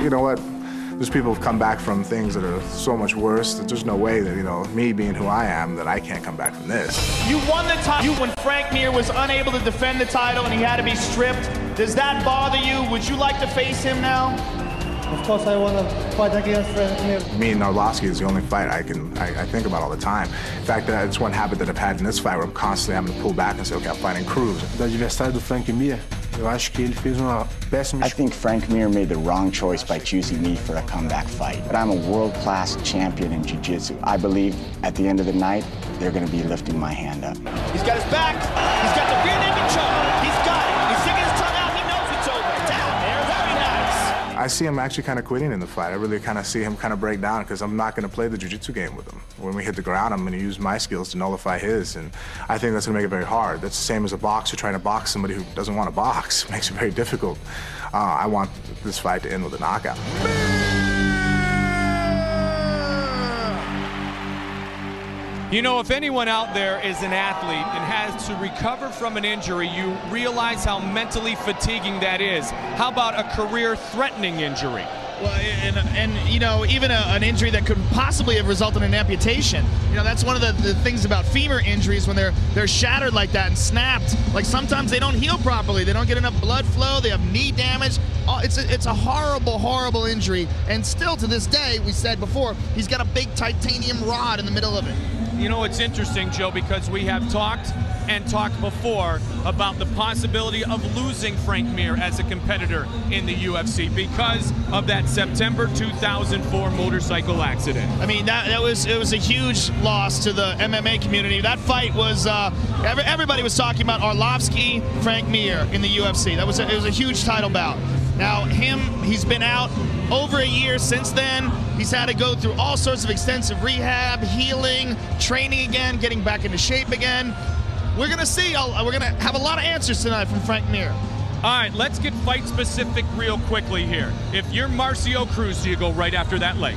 You know what? There's people who've come back from things that are so much worse that there's no way that, you know, me being who I am, that I can't come back from this. You won the title when Frank Mir was unable to defend the title and he had to be stripped. Does that bother you? Would you like to face him now? Of course, I want to fight against Frank Mir. Me and Arlovsky is the only fight I think about all the time. In fact, it's one habit that I've had in this fight where I'm constantly having to pull back and say, okay, I'm fighting Cruz. Do adversário do Frankmir, eu acho que ele fez uma péssima. I think Frank Mir made the wrong choice by choosing me for a comeback fight. But I'm a world-class champion in jiu-jitsu. I believe at the end of the night, they're going to be lifting my hand up. He's got his back. He's got the rear naked choke. He's got it. He's sticking his tongue out. He knows it's over. Down there. Very nice. I see him actually kind of quitting in the fight. I really kind of see him kind of break down because I'm not going to play the jiu-jitsu game with him. When we hit the ground, I'm going to use my skills to nullify his, and I think that's going to make it very hard. That's the same as a boxer trying to box somebody who doesn't want to box. It makes it very difficult. I want this fight to end with a knockout. You know, if anyone out there is an athlete and has to recover from an injury, you realize how mentally fatiguing that is. How about a career-threatening injury? Well, and you know, even an injury that could possibly have resulted in amputation. You know, that's one of the things about femur injuries when they're shattered like that and snapped. Like sometimes they don't heal properly. They don't get enough blood flow. They have knee damage. It's a horrible, horrible injury. And still to this day, we said before, he's got a big titanium rod in the middle of it. You know, it's interesting, Joe, because we have talked and talked before about the possibility of losing Frank Mir as a competitor in the UFC because of that September 2004 motorcycle accident. I mean, it was a huge loss to the MMA community. That fight was everybody was talking about Arlovsky, Frank Mir in the UFC. It was a huge title bout. Now he's been out over a year since then. He's had to go through all sorts of extensive rehab, healing, training again, getting back into shape again. We're gonna see. We're gonna have a lot of answers tonight from Frank Mir. All right, let's get fight specific real quickly here. If you're Marcio Cruz, do you go right after that leg?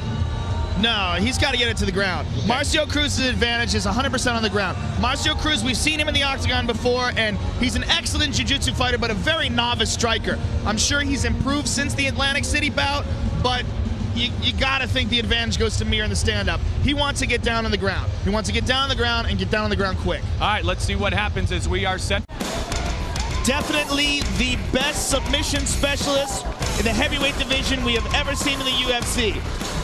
No, he's got to get it to the ground. Okay. Marcio Cruz's advantage is 100% on the ground. Marcio Cruz, we've seen him in the octagon before, and he's an excellent jiu-jitsu fighter, but a very novice striker. I'm sure he's improved since the Atlantic City bout, but you got to think the advantage goes to Mir in the stand-up. He wants to get down on the ground. He wants to get down on the ground and get down on the ground quick. All right, let's see what happens as we are set. Definitely the best submission specialist in the heavyweight division we have ever seen in the UFC.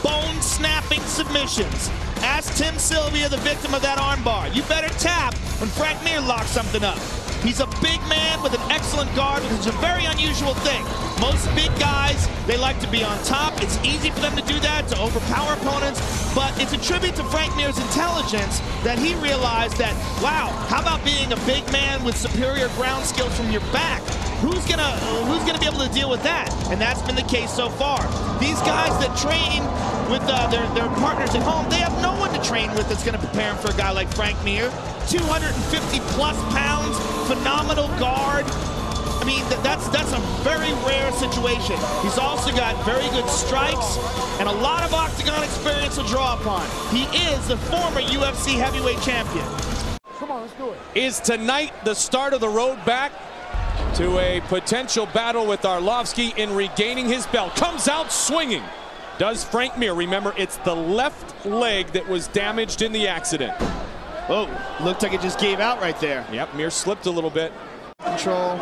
Bone-snapping submissions. Ask Tim Sylvia, the victim of that armbar. You better tap when Frank Mir locks something up. He's a big man with an excellent guard, which is a very unusual thing. Most big guys, they like to be on top. It's easy for them to do that, to overpower opponents, but it's a tribute to Frank Mir's intelligence that he realized that, wow, how about being a big man with superior ground skills from your back? Who's gonna be able to deal with that? And that's been the case so far. These guys that train with their partners at home, they have no one to train with that's gonna prepare them for a guy like Frank Mir. 250 plus pounds, phenomenal guard. I mean, that's a very rare situation. He's also got very good strikes and a lot of octagon experience to draw upon. He is the former UFC heavyweight champion. Come on, let's do it. Is tonight the start of the road back to a potential battle with Arlovsky in regaining his belt? Comes out swinging. Does Frank Mir? Remember, it's the left leg that was damaged in the accident. Oh, looked like it just gave out right there. Yep, Mir slipped a little bit. Control.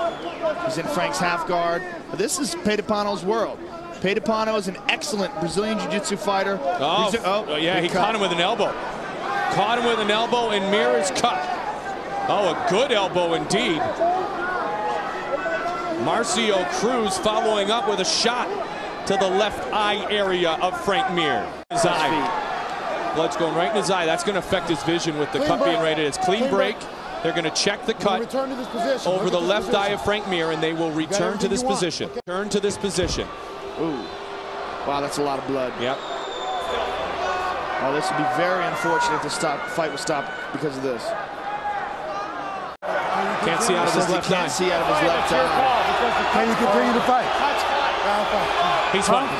He's in Frank's half guard. But this is Pedipano's world. Pedipano is an excellent Brazilian jiu-jitsu fighter. Yeah, he caught him with an elbow. Caught him with an elbow, and Mir is cut. Oh, a good elbow indeed. Marcio Cruz following up with a shot to the left eye area of Frank Mir. His eye. Blood's going right in his eye. That's going to affect his vision with the cut being rated as clean break. They're going to check the cut over the left eye of Frank Mir, and they will return to this position. Turn to this position. Ooh. Wow, that's a lot of blood. Yep. Oh, this would be very unfortunate if the fight was stopped because of this. Can't see out of his left eye. Can't see out of his left eye. Can you continue to fight? He's fine.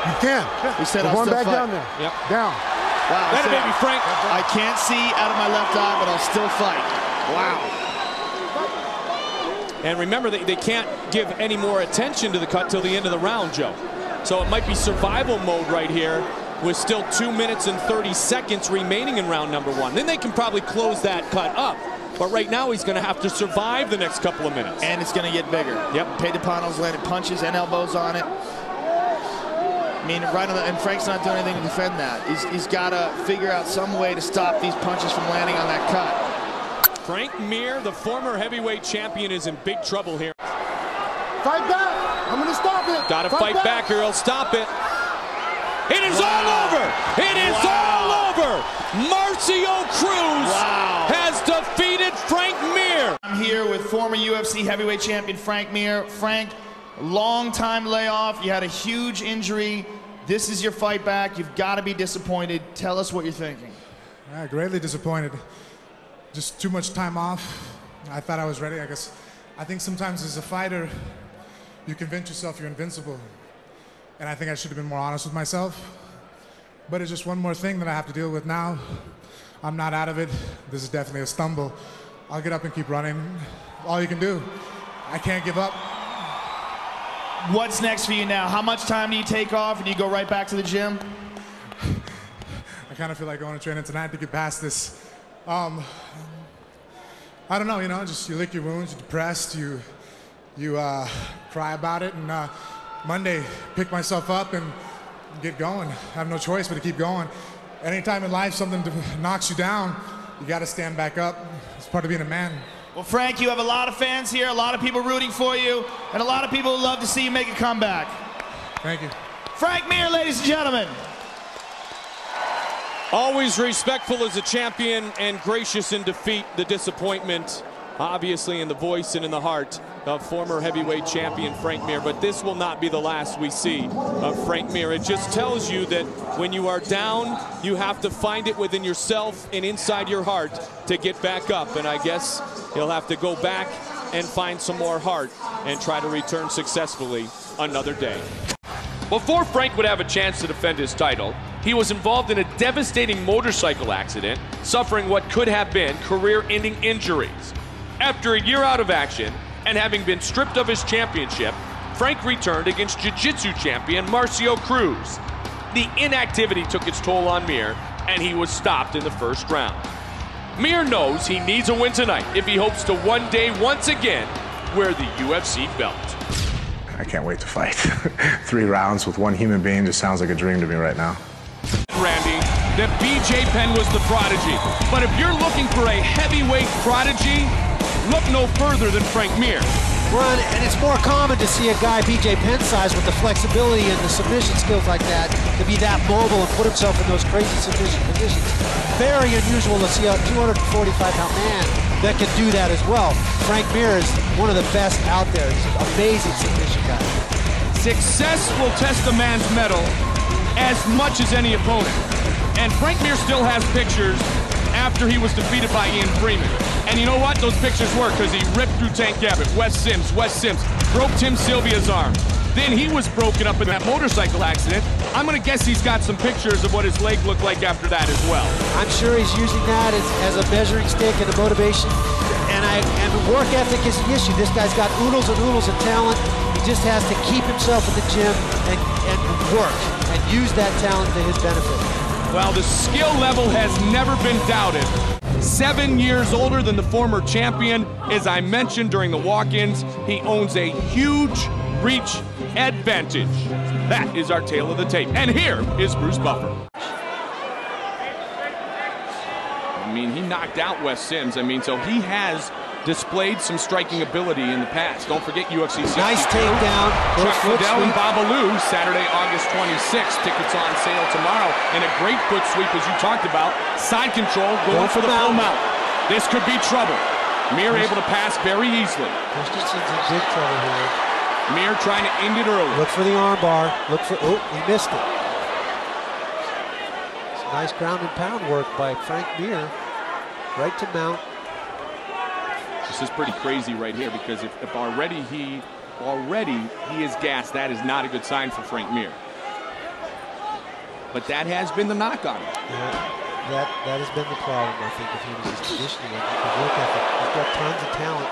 You can. He said, we're going back down there. Yep. Down. Wow. That baby Frank. I can't see out of my left eye, but I'll still fight. Wow. And remember, they can't give any more attention to the cut till the end of the round, Joe. So it might be survival mode right here with still 2 minutes and 30 seconds remaining in round number 1. Then they can probably close that cut up. But right now he's going to have to survive the next couple of minutes. And it's going to get bigger. Yep. Pedapano's landed punches and elbows on it. I mean, and Frank's not doing anything to defend that. He's got to figure out some way to stop these punches from landing on that cut. Frank Mir, the former heavyweight champion, is in big trouble here. Fight back! I'm going to stop it! Got to fight back or he'll stop it. It is all over! It is all over! Marcio Cruz has defeated Frank Mir. I'm here with former UFC heavyweight champion Frank Mir. Frank, long time layoff. You had a huge injury. This is your fight back. You've got to be disappointed. Tell us what you're thinking. Greatly disappointed. Just too much time off. I thought I was ready. I think sometimes as a fighter, you convince yourself you're invincible. And I think I should have been more honest with myself. But it's just one more thing that I have to deal with now. I'm not out of it. This is definitely a stumble. I'll get up and keep running. All you can do. I can't give up. What's next for you now? How much time do you take off and you go right back to the gym? I kind of feel like going to training tonight to get past this. I don't know, just you lick your wounds, you're depressed, you cry about it, and Monday, pick myself up and get going. I have no choice but to keep going. Anytime in life something knocks you down, you got to stand back up. It's part of being a man. Well, Frank, you have a lot of fans here, a lot of people rooting for you, and a lot of people who love to see you make a comeback. Thank you. Frank Mir, ladies and gentlemen. Always respectful as a champion and gracious in defeat. The disappointment, obviously, in the voice and in the heart of former heavyweight champion Frank Mir. But this will not be the last we see of Frank Mir. It just tells you that when you are down, you have to find it within yourself and inside your heart to get back up. And I guess he'll have to go back and find some more heart and try to return successfully another day. Before Frank would have a chance to defend his title, he was involved in a devastating motorcycle accident, suffering what could have been career-ending injuries. After a year out of action, and having been stripped of his championship, Frank returned against Jiu-Jitsu champion Marcio Cruz. The inactivity took its toll on Mir, and he was stopped in the first round. Mir knows he needs a win tonight if he hopes to one day once again wear the UFC belt. I can't wait to fight. 3 rounds with one human being just sounds like a dream to me right now. Randy, that BJ Penn was the prodigy. But if you're looking for a heavyweight prodigy, look no further than Frank Mir. Well, and it's more common to see a guy BJ Penn size with the flexibility and the submission skills like that to be that mobile and put himself in those crazy submission positions. Very unusual to see a 245-pound man that can do that as well. Frank Mir is one of the best out there. He's an amazing submission guy. Success will test a man's mettle as much as any opponent. And Frank Mir still has pictures after he was defeated by Ian Freeman. And you know what? Those pictures work because he ripped through Tank Abbott. Wes Sims broke Tim Sylvia's arm. Then he was broken up in that motorcycle accident. I'm going to guess he's got some pictures of what his leg looked like after that as well. I'm sure he's using that as a measuring stick and a motivation. And work ethic is the issue. This guy's got oodles and oodles of talent. He just has to keep himself in the gym and work and use that talent to his benefit. Well, the skill level has never been doubted. 7 years older than the former champion. As I mentioned during the walk-ins, he owns a huge reach advantage. That is our tale of the tape. And here is Bruce Buffer. I mean, he knocked out Wes Sims. I mean, so he has displayed some striking ability in the past. Don't forget UFC 62. Nice takedown. Chuck Liddell and Babalu, Saturday, August 26th. Tickets on sale tomorrow. And a great foot sweep, as you talked about. Side control, going for the full mount. This could be trouble. Mir able to pass very easily. Christensen's in big trouble here. Mir trying to end it early. Look for the arm bar. Look for, oh, he missed it. Some nice ground and pound work by Frank Mir. Right to mount. This is pretty crazy right here because if already he is gassed, that is not a good sign for Frank Mir. But that has been the knock on him. Yeah, that has been the problem, I think, with him is his conditioning and his work ethic. He's got tons of talent.